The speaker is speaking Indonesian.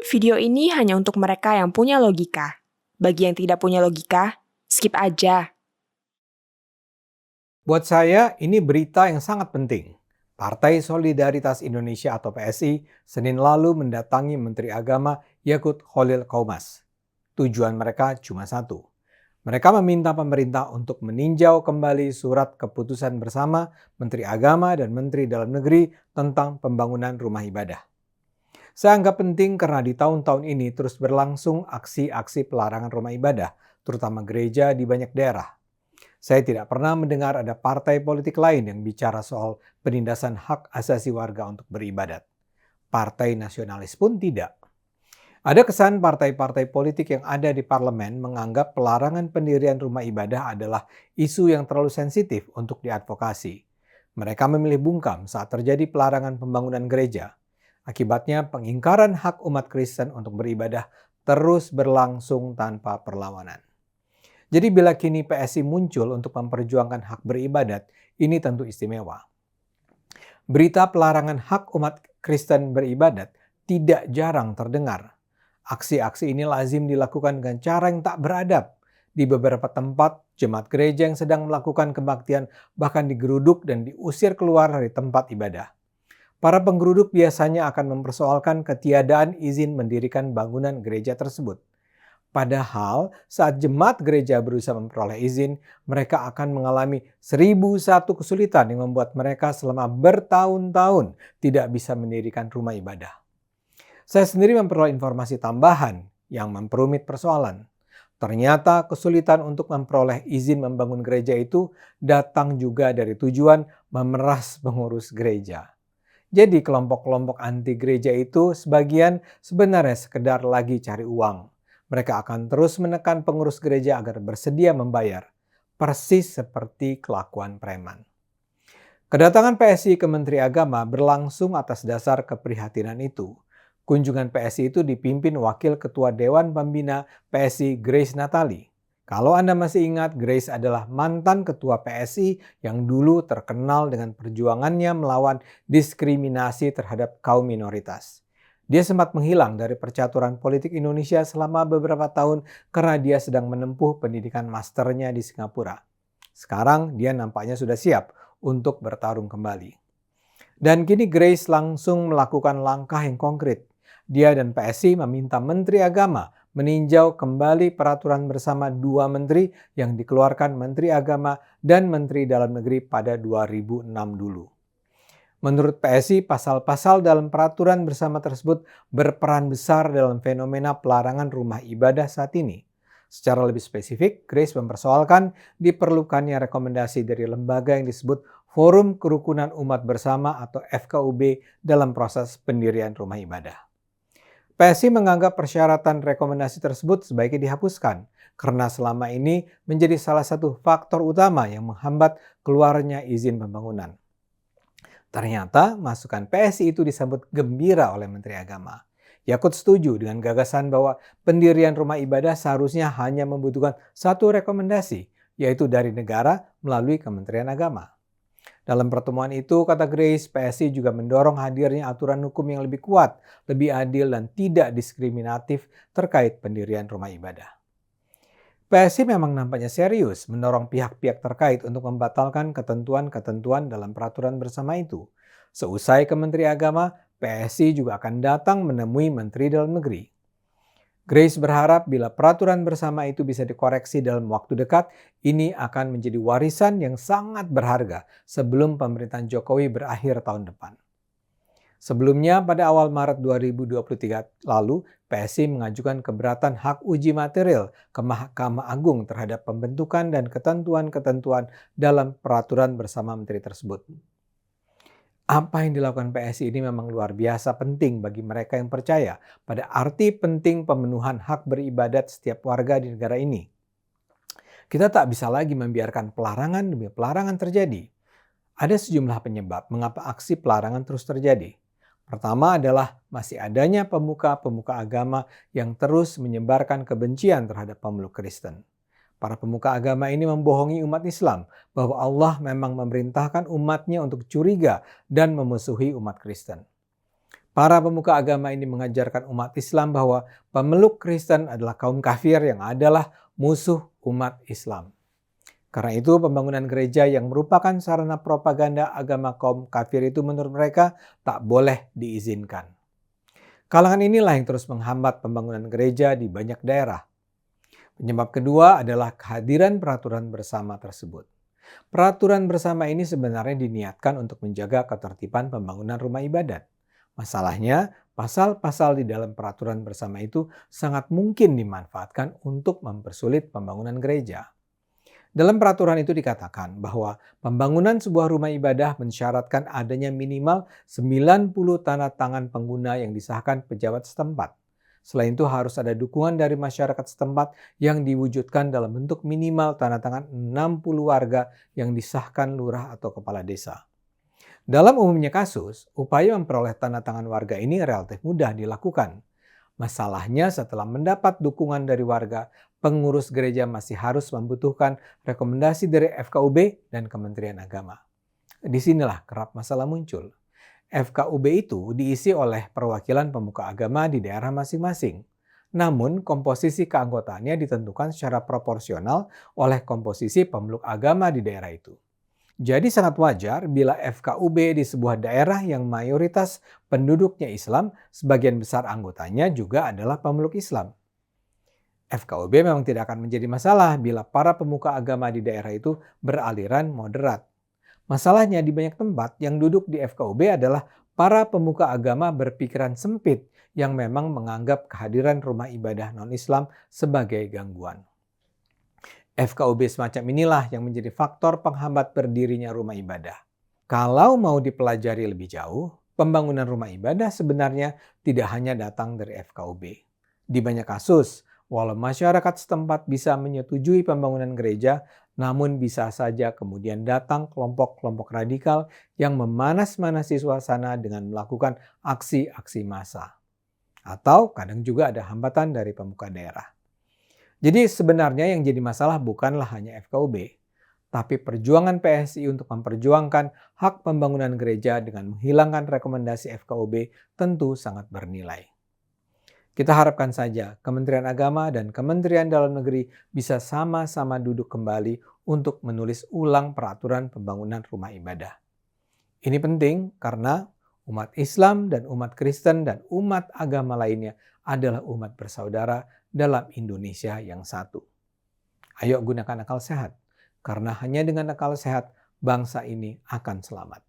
Video ini hanya untuk mereka yang punya logika. Bagi yang tidak punya logika, skip aja. Buat saya, ini berita yang sangat penting. Partai Solidaritas Indonesia atau PSI Senin lalu mendatangi Menteri Agama Yakut Khalil Qaumas. Tujuan mereka cuma satu. Mereka meminta pemerintah untuk meninjau kembali surat keputusan bersama Menteri Agama dan Menteri Dalam Negeri tentang pembangunan rumah ibadah. Saya anggap penting karena di tahun-tahun ini terus berlangsung aksi-aksi pelarangan rumah ibadah, terutama gereja di banyak daerah. Saya tidak pernah mendengar ada partai politik lain yang bicara soal penindasan hak asasi warga untuk beribadat. Partai nasionalis pun tidak. Ada kesan partai-partai politik yang ada di parlemen menganggap pelarangan pendirian rumah ibadah adalah isu yang terlalu sensitif untuk diadvokasi. Mereka memilih bungkam saat terjadi pelarangan pembangunan gereja. Akibatnya pengingkaran hak umat Kristen untuk beribadah terus berlangsung tanpa perlawanan. Jadi bila kini PSI muncul untuk memperjuangkan hak beribadat, ini tentu istimewa. Berita pelarangan hak umat Kristen beribadat tidak jarang terdengar. Aksi-aksi ini lazim dilakukan dengan cara yang tak beradab. Di beberapa tempat, jemaat gereja yang sedang melakukan kebaktian bahkan digeruduk dan diusir keluar dari tempat ibadah. Para penggeruduk biasanya akan mempersoalkan ketiadaan izin mendirikan bangunan gereja tersebut. Padahal saat jemaat gereja berusaha memperoleh izin, mereka akan mengalami 1001 kesulitan yang membuat mereka selama bertahun-tahun tidak bisa mendirikan rumah ibadah. Saya sendiri memperoleh informasi tambahan yang memperumit persoalan. Ternyata kesulitan untuk memperoleh izin membangun gereja itu datang juga dari tujuan memeras pengurus gereja. Jadi kelompok-kelompok anti gereja itu sebagian sebenarnya sekedar lagi cari uang. Mereka akan terus menekan pengurus gereja agar bersedia membayar, persis seperti kelakuan preman. Kedatangan PSI ke Menteri Agama berlangsung atas dasar keprihatinan itu. Kunjungan PSI itu dipimpin Wakil Ketua Dewan Pembina PSI Grace Natali. Kalau Anda masih ingat, Grace adalah mantan ketua PSI yang dulu terkenal dengan perjuangannya melawan diskriminasi terhadap kaum minoritas. Dia sempat menghilang dari percaturan politik Indonesia selama beberapa tahun karena dia sedang menempuh pendidikan masternya di Singapura. Sekarang dia nampaknya sudah siap untuk bertarung kembali. Dan kini Grace langsung melakukan langkah yang konkret. Dia dan PSI meminta Menteri Agama meninjau kembali peraturan bersama dua menteri yang dikeluarkan Menteri Agama dan Menteri Dalam Negeri pada 2006 dulu. Menurut PSI, pasal-pasal dalam peraturan bersama tersebut berperan besar dalam fenomena pelarangan rumah ibadah saat ini. Secara lebih spesifik, Grace mempersoalkan diperlukannya rekomendasi dari lembaga yang disebut Forum Kerukunan Umat Bersama atau FKUB dalam proses pendirian rumah ibadah. PSI menganggap persyaratan rekomendasi tersebut sebaiknya dihapuskan karena selama ini menjadi salah satu faktor utama yang menghambat keluarnya izin pembangunan. Ternyata masukan PSI itu disambut gembira oleh Menteri Agama. Yakut setuju dengan gagasan bahwa pendirian rumah ibadah seharusnya hanya membutuhkan satu rekomendasi, yaitu dari negara melalui Kementerian Agama. Dalam pertemuan itu, kata Grace, PSI juga mendorong hadirnya aturan hukum yang lebih kuat, lebih adil dan tidak diskriminatif terkait pendirian rumah ibadah. PSI memang nampaknya serius mendorong pihak-pihak terkait untuk membatalkan ketentuan-ketentuan dalam peraturan bersama itu. Seusai ke Menteri Agama, PSI juga akan datang menemui Menteri Dalam Negeri. Grace berharap bila peraturan bersama itu bisa dikoreksi dalam waktu dekat, ini akan menjadi warisan yang sangat berharga sebelum pemerintahan Jokowi berakhir tahun depan. Sebelumnya, pada awal Maret 2023 lalu, PSI mengajukan keberatan hak uji material ke Mahkamah Agung terhadap pembentukan dan ketentuan-ketentuan dalam peraturan bersama menteri tersebut. Apa yang dilakukan PSI ini memang luar biasa penting bagi mereka yang percaya pada arti penting pemenuhan hak beribadat setiap warga di negara ini. Kita tak bisa lagi membiarkan pelarangan demi pelarangan terjadi. Ada sejumlah penyebab mengapa aksi pelarangan terus terjadi. Pertama adalah masih adanya pemuka-pemuka agama yang terus menyebarkan kebencian terhadap pemeluk Kristen. Para pemuka agama ini membohongi umat Islam bahwa Allah memang memerintahkan umatnya untuk curiga dan memusuhi umat Kristen. Para pemuka agama ini mengajarkan umat Islam bahwa pemeluk Kristen adalah kaum kafir yang adalah musuh umat Islam. Karena itu pembangunan gereja yang merupakan sarana propaganda agama kaum kafir itu menurut mereka tak boleh diizinkan. Kalangan inilah yang terus menghambat pembangunan gereja di banyak daerah. Penyebab kedua adalah kehadiran peraturan bersama tersebut. Peraturan bersama ini sebenarnya diniatkan untuk menjaga ketertiban pembangunan rumah ibadat. Masalahnya, pasal-pasal di dalam peraturan bersama itu sangat mungkin dimanfaatkan untuk mempersulit pembangunan gereja. Dalam peraturan itu dikatakan bahwa pembangunan sebuah rumah ibadah mensyaratkan adanya minimal 90 tanda tangan pengguna yang disahkan pejabat setempat. Selain itu harus ada dukungan dari masyarakat setempat yang diwujudkan dalam bentuk minimal tanda tangan 60 warga yang disahkan lurah atau kepala desa. Dalam umumnya kasus, upaya memperoleh tanda tangan warga ini relatif mudah dilakukan. Masalahnya setelah mendapat dukungan dari warga, pengurus gereja masih harus membutuhkan rekomendasi dari FKUB dan Kementerian Agama. Disinilah kerap masalah muncul. FKUB itu diisi oleh perwakilan pemuka agama di daerah masing-masing. Namun, komposisi keanggotaannya ditentukan secara proporsional oleh komposisi pemeluk agama di daerah itu. Jadi sangat wajar bila FKUB di sebuah daerah yang mayoritas penduduknya Islam, sebagian besar anggotanya juga adalah pemeluk Islam. FKUB memang tidak akan menjadi masalah bila para pemuka agama di daerah itu beraliran moderat. Masalahnya di banyak tempat yang duduk di FKUB adalah para pemuka agama berpikiran sempit yang memang menganggap kehadiran rumah ibadah non-Islam sebagai gangguan. FKUB semacam inilah yang menjadi faktor penghambat berdirinya rumah ibadah. Kalau mau dipelajari lebih jauh, pembangunan rumah ibadah sebenarnya tidak hanya datang dari FKUB. Di banyak kasus, walau masyarakat setempat bisa menyetujui pembangunan gereja, namun bisa saja kemudian datang kelompok-kelompok radikal yang memanas-manasi suasana dengan melakukan aksi-aksi massa. Atau kadang juga ada hambatan dari pemuka daerah. Jadi sebenarnya yang jadi masalah bukanlah hanya FKUB, tapi perjuangan PSI untuk memperjuangkan hak pembangunan gereja dengan menghilangkan rekomendasi FKUB tentu sangat bernilai. Kita harapkan saja Kementerian Agama dan Kementerian Dalam Negeri bisa sama-sama duduk kembali untuk menulis ulang peraturan pembangunan rumah ibadah. Ini penting karena umat Islam dan umat Kristen dan umat agama lainnya adalah umat bersaudara dalam Indonesia yang satu. Ayo gunakan akal sehat, karena hanya dengan akal sehat bangsa ini akan selamat.